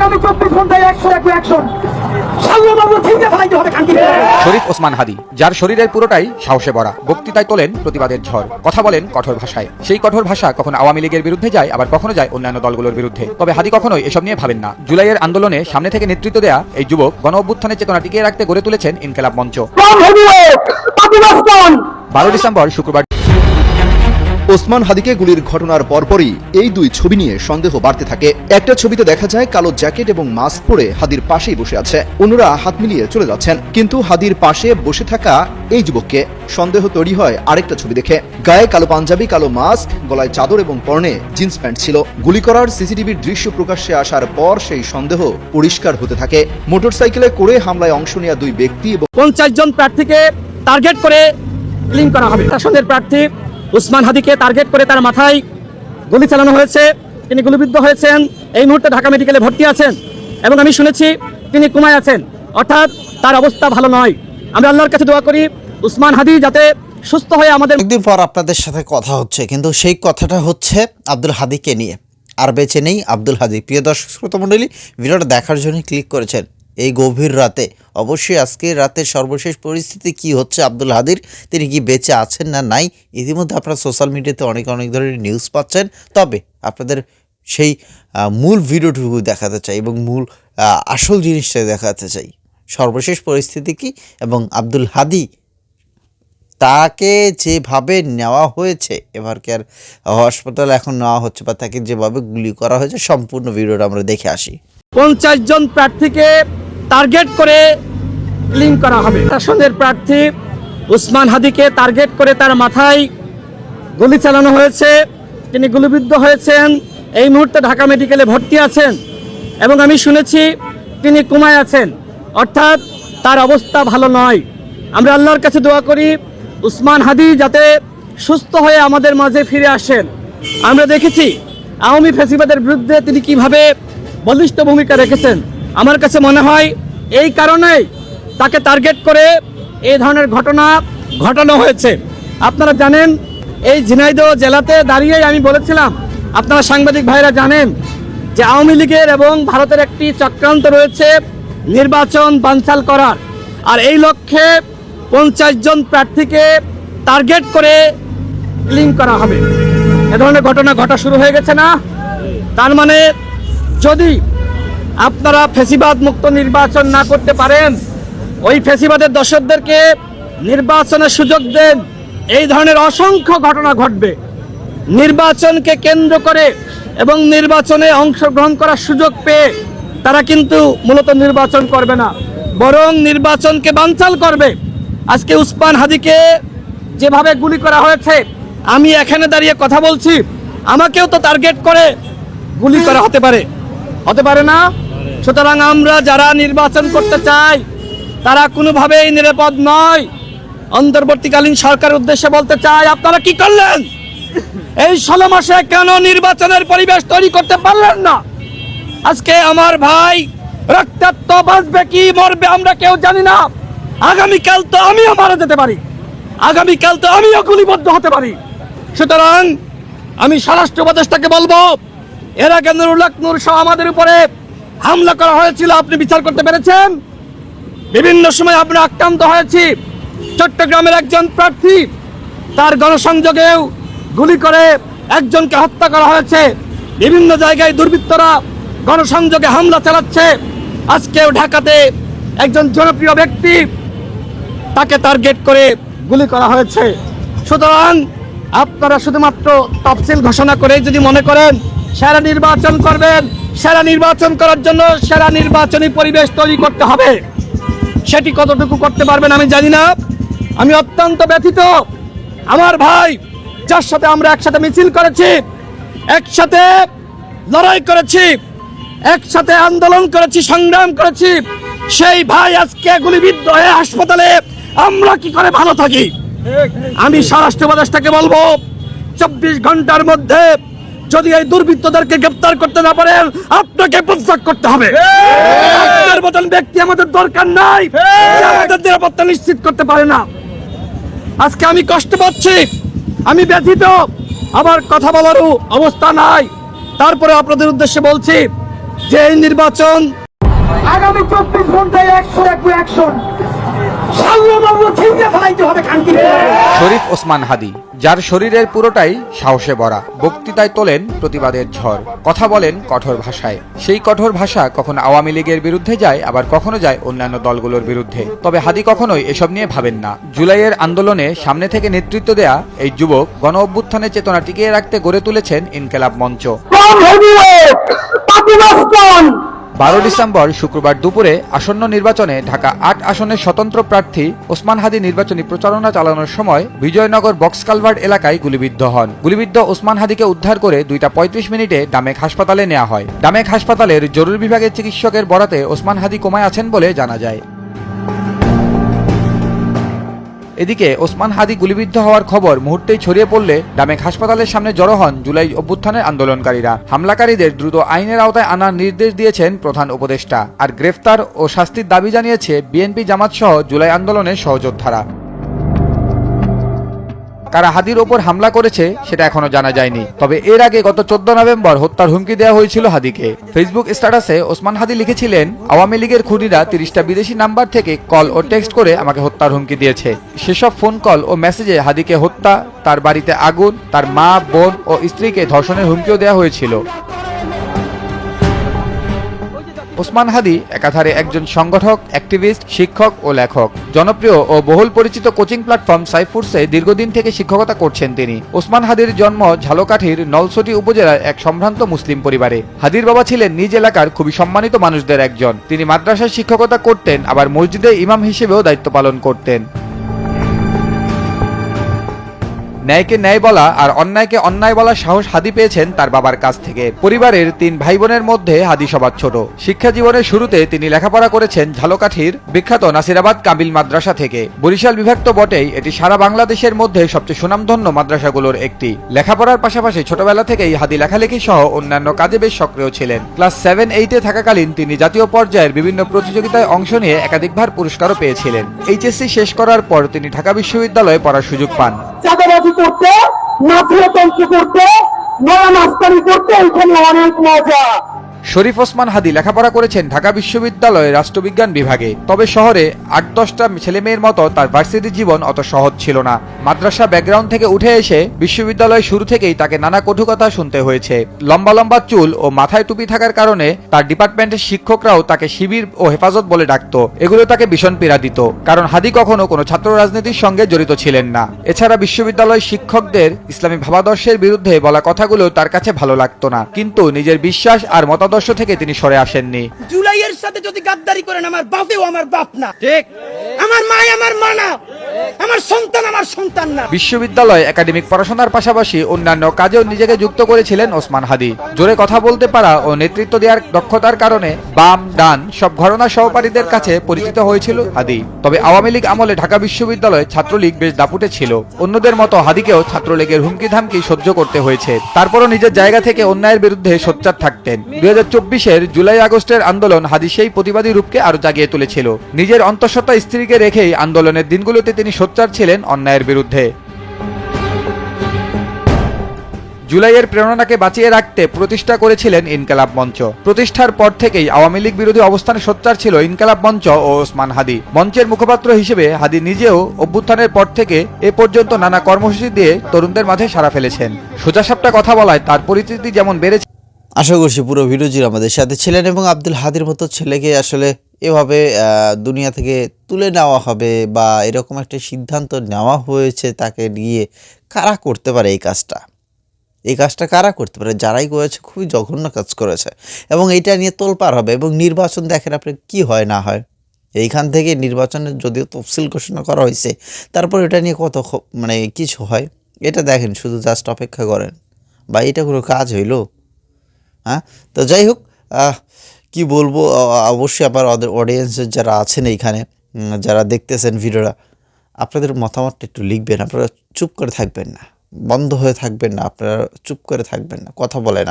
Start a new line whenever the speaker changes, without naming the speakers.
আগামী 24 ঘন্টায় 100 অ্যাকশন।
শরীফ ওসমান হাদী, যার শরীরের পুরোটাই সাহসে ভরা, বক্তৃতায় তোলেন প্রতিবাদের ঝড়, কথা বলেন কঠোর ভাষায়। সেই কঠোর ভাষা কখনো আওয়ামী লীগের বিরুদ্ধে যায়, আবার কখনো যায় অন্যান্য দলগুলোর বিরুদ্ধে। তবে হাদী কখনোই এসব নিয়ে ভাবেন না। জুলাইয়ের আন্দোলনে সামনে থেকে নেতৃত্ব দেয়া এই যুবক গণ অভ্যুত্থানের চেতনা টিকিয়ে রাখতে গড়ে তুলেছেন ইনকিলাব মঞ্চ। 12 ডিসেম্বর শুক্রবার
ওসমান হাদীকে গুলির ঘটনার পরপরই এই দুই ছবি নিয়ে সন্দেহ বাড়তে থাকে। একটা ছবিতে দেখা যায় কালো জ্যাকেট এবং মাস্ক পরে হাদীর পাশেই বসে আছে, অন্যরা হাত মিলিয়ে চলে যাচ্ছেন। কিন্তু হাদীর পাশে বসে থাকা এই যুবককে সন্দেহ তৈরি হয় আরেকটা ছবি দেখে। গায়ে কালো পাঞ্জাবি, কালো মাস্ক, গলায় চাদর এবং পরনে জিন্স প্যান্ট ছিল। গুলি করার সিসিটিভির দৃশ্য প্রকাশ্যে আসার পর সেই সন্দেহ পরিষ্কার হতে থাকে। মোটরসাইকেলে করে হামলায় অংশ নেওয়া দুই ব্যক্তি এবং
50 জন প্রার্থীকে টার্গেট করে ক্লিন করা হবে। শাসনের প্রার্থী ওসমান হাদীকে টার্গেট করে তার মাথায় গুলি চালানো হয়েছে। তিনি গুলিবিদ্ধ হয়েছেন, এই মুহূর্তে ঢাকা মেডিকেলে ভর্তি আছেন এবং আমি শুনেছি তিনি কোমায় আছেন, অর্থাৎ তার অবস্থা ভালো নয়। আমরা আল্লাহর কাছে দোয়া করি ওসমান হাদী যাতে সুস্থ হয়ে আমাদের।
একদিন পর আপনাদের সাথে কথা হচ্ছে, কিন্তু সেই কথাটা হচ্ছে আব্দুল হাদীকে নিয়ে। আর বেঁচে নেই আব্দুল হাদী। প্রিয় দর্শক শ্রোতা মণ্ডলী, ভিডিওটা দেখার জন্য ক্লিক করেছেন এই গভীর রাতে। অবশ্যই আজকে রাতের সর্বশেষ পরিস্থিতি কি হচ্ছে আব্দুল হাদীর, তিনি কি বেঁচে আছেন না নাই, ইতিমধ্যে আপনারা সোশ্যাল মিডিয়াতে অনেক ধরনের নিউজ পাচ্ছেন। তবে আপনাদের সেই মূল ভিডিওটুকু দেখাতে চাই এবং মূল আসল জিনিসটা দেখাতে চাই। সর্বশেষ পরিস্থিতি কি এবং আব্দুল হাদী তাকে যেভাবে নেওয়া হয়েছে এভার কেয়ার হাসপাতালে এখন নেওয়া হচ্ছে, বা তাকে যেভাবে গুলি করা হয়েছে, সম্পূর্ণ ভিডিওটা আমরা দেখে আসি।
50 জন প্রার্থীকে টার্গেট করে ক্লিন করা হবে। শাসনের প্রার্থী ওসমান হাদীকে টার্গেট করে তার মাথায় গুলি চালানো হয়েছে। তিনি গুলিবিদ্ধ হয়েছেন, এই মুহূর্তে ঢাকা মেডিকেলে ভর্তি আছেন এবং আমি শুনেছি তিনি কোমায় আছেন, অর্থাৎ তার অবস্থা ভালো নয়। আমরা আল্লাহর কাছে দোয়া করি ওসমান হাদী যাতে সুস্থ হয়ে আমাদের মাঝে ফিরে আসেন। আমরা দেখেছি আওয়ামী ফ্যাসিবাদের বিরুদ্ধে তিনি কিভাবে বলিষ্ঠ ভূমিকা রেখেছেন। আমার কাছে মনে হয় এই কারণেই তাকে টার্গেট করে এই ধরনের ঘটনা ঘটানো হয়েছে। আপনারা জানেন এই ঝিনাইদহ জেলাতে দাঁড়িয়েই আমি বলেছিলাম, আপনারা সাংবাদিক ভাইরা জানেন যে আওয়ামী লীগের এবং ভারতের একটি চক্রান্ত রয়েছে নির্বাচন বানচাল করার। আর এই লক্ষ্যে 50 জন প্রার্থীকে টার্গেট করে ক্লিন করা হবে। এ ধরনের ঘটনা ঘটা শুরু হয়ে গেছে না? তার মানে যদি আপনারা ফ্যাসিবাদ মুক্ত নির্বাচন না করতে পারেন, ওই ফ্যাসিবাদের দর্শকদেরকে নির্বাচনের সুযোগ দেন, এই ধরনের অসংখ্য ঘটনা ঘটবে। নির্বাচনকে কেন্দ্র করে এবং নির্বাচনে অংশগ্রহণ করার সুযোগ পেয়ে তারা কিন্তু মূলত নির্বাচন করবে না, বরং নির্বাচনকে বানচাল করবে। আজকে ওসমান হাদীকে যেভাবে গুলি করা হয়েছে, আমি এখানে দাঁড়িয়ে কথা বলছি, আমাকেও তো টার্গেট করে গুলি করা হতে পারে না? সুতরাং আমরা যারা নির্বাচন করতে চাই তারা কোনোভাবেই নিরাপদ নয়। অন্তর্বর্তীকালীন সরকারের উদ্দেশ্যে বলতে চাই, আপনারা কি করলেন? এই 16 মাসে কেন নির্বাচনের পরিবেশ তৈরি করতে পারলেন না? আজকে আমার ভাই রক্তাক্ত বাঁচবে কি মরবে আমরা কেউ জানি না। আগামীকাল তো আমিও মারা যেতে পারি, আগামীকাল তো আমিও গুলিবদ্ধ হতে পারি। সুতরাং আমি স্বরাষ্ট্র উপদেষ্টাকে বলবো, এর আগে নুরুল হক নূর সহ আমাদের উপরে হামলা করা হয়েছিল, আপনি বিচার করতে পেরেছেন? বিভিন্ন সময় আমরা আক্রান্ত হয়েছি। চট্টগ্রামের একজন প্রার্থী, তার গণসংযোগেও গুলি করে একজনকে হত্যা করা হয়েছে। বিভিন্ন জায়গায় দুর্বৃত্তরা গণসংযোগে হামলা চালাচ্ছে। আজকেও ঢাকাতে একজন জনপ্রিয় ব্যক্তি, তাকে টার্গেট করে গুলি করা হয়েছে। সুতরাং আপনারা শুধুমাত্র তফসিল ঘোষণা করে যদি মনে করেন সেরা নির্বাচন করবেন, সেরা নির্বাচন করার জন্য সেরা নির্বাচনী পরিবেশ তৈরি করতে হবে, সেটি কতটুকু করতে পারবেন আমি জানি না। আমি অত্যন্ত ব্যথিত। আমার ভাই, যার সাথে আমরা একসাথে মিছিল করেছি, একসাথে লড়াই করেছি, একসাথে আন্দোলন করেছি, সংগ্রাম করেছি, সেই ভাই আজকে গুলিবিদ্ধ হয়ে হাসপাতালে, আমরা কি করে ভালো থাকি? আমি স্বরাষ্ট্র উপদেষ্টাকে বলবো, 24 ঘন্টার মধ্যে যদি এই দুর্বৃত্তদেরকে গ্রেফতার করতে না পারেন, আপনাকে পদত্যাগ করতে হবে। আপনার মতন ব্যক্তি আমাদের দরকার নাই, আমাদের নিরাপত্তা নিশ্চিত করতে পারে না। আজকে আমি কষ্ট পাচ্ছি, আমি ব্যথিত, আমার কথা বলারও অবস্থা নাই। তারপরে আপনাদের উদ্দেশ্যে বলছি, যে এই নির্বাচন
আগামী 24 ঘন্টায় 100 সাল্লাল্লাহু ছিনিয়ে ফেলাইতে হবে খানকি।
শরীফ ওসমান হাদি, যার শরীরের পুরোটাই সাহসে ভরা, বক্তৃতায় তোলেন প্রতিবাদের ঝড়, কথা বলেন কঠোর ভাষায়। সেই কঠোর ভাষা কখনো আওয়ামী লীগের বিরুদ্ধে যায়, আবার কখনো যায় অন্যান্য দলগুলোর বিরুদ্ধে। তবে হাদি কখনোই এসব নিয়ে ভাবেন না। জুলাইয়ের আন্দোলনে সামনে থেকে নেতৃত্ব দেয়া এই যুবক গণ অভ্যুত্থানের চেতনা টিকিয়ে রাখতে গড়ে তুলেছেন ইনকিলাব মঞ্চ। 12 ডিসেম্বর শুক্রবার দুপুরে আসন্ন নির্বাচনে ঢাকা 8 আসনের স্বতন্ত্র প্রার্থী ওসমান হাদি নির্বাচনী প্রচারণা চালানোর সময় বিজয়নগর বক্স কালভার্ট এলাকায় গুলিবিদ্ধ হন। গুলিবিদ্ধ ওসমান হাদিকে উদ্ধার করে 2:35 মিনিটে ডামেক হাসপাতালে নেওয়া হয়। ডামেক হাসপাতালের জরুরি বিভাগের চিকিৎসকের বরাতে ওসমান হাদি কোমায় আছেন বলে জানা যায়। এদিকে ওসমান হাদি গুলিবিদ্ধ হওয়ার খবর মুহূর্তেই ছড়িয়ে পড়লে ডামেক হাসপাতালের সামনে জড়ো হন জুলাই অভ্যুত্থানের আন্দোলনকারীরা। হামলাকারীদের দ্রুত আইনের আওতায় আনার নির্দেশ দিয়েছেন প্রধান উপদেষ্টা। আর গ্রেফতার ও শাস্তির দাবি জানিয়েছে বিএনপি, জামাত সহ জুলাই আন্দোলনের সহযোদ্ধারা। কারা হাদির ওপর হামলা করেছে সেটা এখনো জানা যায়নি। তবে এর আগে গত 14 নভেম্বর হত্যার হুমকি দেওয়া হয়েছিল হাদিকে। ফেসবুক স্ট্যাটাসে ওসমান হাদি লিখেছিলেন, আওয়ামী লীগের খুনিরা 30টা বিদেশি নাম্বার থেকে কল ও টেক্সট করে আমাকে হত্যার হুমকি দিয়েছে। সেসব ফোন কল ও মেসেজে হাদিকে হত্যা, তার বাড়িতে আগুন, তার মা, বোন ও স্ত্রীকে ধর্ষণের হুমকিও দেওয়া হয়েছিল। ওসমান হাদি একাধারে একজন সংগঠক, অ্যাক্টিভিস্ট, শিক্ষক ও লেখক। জনপ্রিয় ও বহুল পরিচিত কোচিং প্ল্যাটফর্ম সাইফুরসে দীর্ঘদিন থেকে শিক্ষকতা করছেন তিনি। ওসমান হাদির জন্ম ঝালকাঠির নলছটি উপজেলার এক সম্ভ্রান্ত মুসলিম পরিবারে। হাদির বাবা ছিলেন নিজ এলাকার খুবই সম্মানিত মানুষদের একজন। তিনি মাদ্রাসায় শিক্ষকতা করতেন, আবার মসজিদে ইমাম হিসেবেও দায়িত্ব পালন করতেন। ন্যায়কে ন্যায় বলা আর অন্যায়কে অন্যায় বলার সাহস হাদি পেয়েছেন তার বাবার কাছ থেকে। পরিবারের 3 ভাই বোনের মধ্যে হাদি সবার ছোট। শিক্ষা জীবনের শুরুতে তিনি লেখাপড়া করেছেন ঝালকাঠির বিখ্যাত নাসিরাবাদ কামিল মাদ্রাসা থেকে। বরিশাল বিভাগ তো বটেই, এটি সারা বাংলাদেশের মধ্যে সবচেয়ে সুনামধন্য মাদ্রাসাগুলোর একটি। লেখাপড়ার পাশাপাশি ছোটবেলা থেকেই হাদি লেখালেখি সহ অন্যান্য কাজে বেশ সক্রিয় ছিলেন। ক্লাস 7-8-এ থাকাকালীন তিনি জাতীয় পর্যায়ের বিভিন্ন প্রতিযোগিতায় অংশ নিয়ে একাধিকবার পুরস্কারও পেয়েছিলেন। এইচএসসি শেষ করার পর তিনি ঢাকা বিশ্ববিদ্যালয়ে পড়ার সুযোগ পান।
করতে, মাফিয়াতন্ত্র করতে, নয়া মাস্তানি করতে এখানে অনেক মজা।
শরীফ ওসমান হাদি লেখাপড়া করেছেন ঢাকা বিশ্ববিদ্যালয়ের রাষ্ট্রবিজ্ঞান বিভাগে। তবে শহরে 8-10টা ছেলেমেয়ের মতো তার ভার্সিটি জীবন অত সহজ ছিল না। মাদ্রাসা ব্যাকগ্রাউন্ড থেকে উঠে এসে বিশ্ববিদ্যালয় শুরু থেকেই তাকে নানা কটু কথা শুনতে হয়েছে। লম্বা লম্বা চুল ও মাথায় টুপি থাকার কারণে তার ডিপার্টমেন্টের শিক্ষকরাও তাকে শিবির ও হেফাজত বলে ডাকত। এগুলো তাকে ভীষণ পীড়া দিত, কারণ হাদি কখনো কোনো ছাত্র রাজনীতির সঙ্গে জড়িত ছিলেন না। এছাড়া বিশ্ববিদ্যালয় শিক্ষকদের ইসলামী ভাবাদর্শের বিরুদ্ধে বলা কথাগুলো তার কাছে ভালো লাগতো না, কিন্তু নিজের বিশ্বাস আর মতাদর্শ থেকে তিনি সরে আসেননি।
জুলাইয়ের সাথে যদি গাদ্দারি করেন, আমার বাপেও আমার বাপ না, ঠিক আমার মা আমার মা না, আমার সন্তান আমার সন্তান না।
বিশ্ববিদ্যালয় একাডেমিক পড়াশোনার পাশাপাশি অন্যান্য কাজেও নিজেকে যুক্ত করেছিলেন ওসমান হাদি। জোরে কথা বলতে পারা ও নেতৃত্ব দেওয়ার দক্ষতার কারণে বাম ডান সব ঘরানা সহপাঠীদের কাছে পরিচিত হয়েছিল হাদি। তবে আওয়ামী লীগ আমলে ঢাকা বিশ্ববিদ্যালয়ে ছাত্রলীগ বেশ দাপুটে ছিল। অন্যদের মতো হাদিকেও ছাত্রলীগের হুমকি ধামকি সহ্য করতে হয়েছে। তারপরও নিজের জায়গা থেকে অন্যায়ের বিরুদ্ধে সোচ্চার থাকতেন। 2024-এর জুলাই আগস্টের আন্দোলন হাদি সেই প্রতিবাদী রূপকে আরো জাগিয়ে তুলেছিল। নিজের অন্তঃসত্ত্বা স্ত্রীকে রেখেই আন্দোলনের দিনগুলোতে তিনি সোচ্চার ছিলেন অন্যায়ের বিরুদ্ধে। জুলাইয়ের প্রেরণাকে বাঁচিয়ে রাখতে প্রতিষ্ঠা করেছিলেন ইনকিলাব মঞ্চ। প্রতিষ্ঠার পর থেকেই আওয়ামী লীগ বিরোধী অবস্থানে সোচ্চার ছিল ইনকিলাব মঞ্চ ও ওসমান হাদি। মঞ্চের মুখপাত্র হিসেবে হাদি নিজেও অভ্যুত্থানের পর থেকে এ পর্যন্ত নানা কর্মসূচি দিয়ে তরুণদের মাঝে সাড়া ফেলেছেন। সোজাসাপটা কথা বলায় তার পরিচিতি যেমন বেড়েছে।
আশা করছি পুরো ভিডিও জুড়ে আমাদের সাথে ছিলেন এবং আব্দুল হাদির মতো ছেলেকে আসলে এভাবে দুনিয়া থেকে তুলে নেওয়া হবে বা এরকম একটা সিদ্ধান্ত নেওয়া হয়েছে তাকে নিয়ে কারা করতে পারে এই কাজটা? এই কাজটা কারা করতে পারে? যারাই করেছে খুবই জঘন্য কাজ করেছে এবং এইটা নিয়ে তোলপাড় হবে। এবং নির্বাচন দেখেন আপনি কি হয় না হয়। এইখান থেকে নির্বাচনের যদিও তফসিল ঘোষণা করা হয়েছে, তারপর এটা নিয়ে কত মানে কিছু হয় এটা দেখেন, শুধু জাস্ট অপেক্ষা করেন। বা এটা কোনো কাজ হইল? হ্যাঁ, তো যাই হোক, কি বলবো, অবশ্যই আবার অডিয়েন্সের যারা আছেন এইখানে, যারা দেখতেছেন ভিডিওটা, আপনাদের মতামতটা একটু লিখবেন। আপনারা চুপ করে থাকবেন না, বন্ধ হয়ে থাকবেন না, আপনারা চুপ করে থাকবেন না, কথা বলেন।